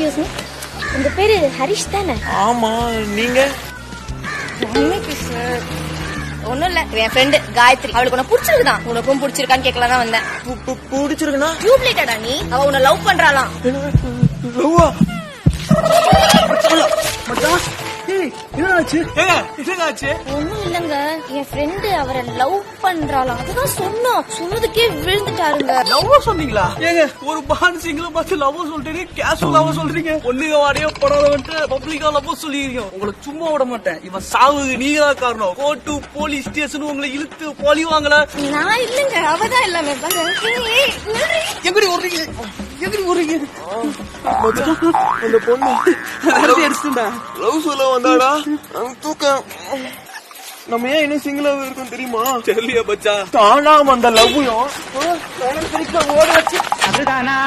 Excuse me, உங்க பேரு ஹரிஷ் தானே? ஆமா, நீங்க? ஒண்ணும் இல்ல, என் ஃப்ரெண்டு காயத்ரி. அவளுக்கு உன்னை பிடிச்சிருக்குதான். உனக்கும் பிடிச்சிருக்கான்னு கேட்கலாம் தான் வந்தேன். பிடிச்சிருக்குன்னா டியூப்லைட்டடா நீ? அவ உன்னை லவ் பண்றாளாம். ஒண்ணும் இல்லங்க, என் ஃப்ரெண்டு அவரை லவ் பண்றாளாம். அதுதான் சொன்னோம். சொன்னதுக்கே விழுந்துட்டாருங்க. லவ் சொன்னீங்களா? ஏங்க, ஒரு பான் சிங்கிள் பார்த்து லவ் சொல்றீங்க, கேஷுவல் லவ் சொல்றீங்க. ஒண்ணுங்க வாடையோ படாதவன்ட்டு பப்ளிக்கா லவ் சொல்லிக்கிறீங்க. உங்களுக்கு சும்மா விட மாட்டேன். இவன் சாவுக்கு நீங்க தான் காரணம். கோர்ட்டு போலீஸ் ஸ்டேஷன் உங்களை இழுத்து பழி வாங்கல. நான் இல்லங்க, அவதான் எல்லாமே. எங்கடி ஓடுறீங்க? எங்கடி ஓடுறீங்க? அந்த பொண்ணு அடிச்சுட்டா லவ் சொல்ல வந்தாடா. தூக்கம். நம்ம ஏன் இன்னும் சிங்கிளா இருக்கும் தெரியுமா? தெரியலையா பச்சா? தானா அந்த லவ்வையும் ஓட வச்சு அதுதானா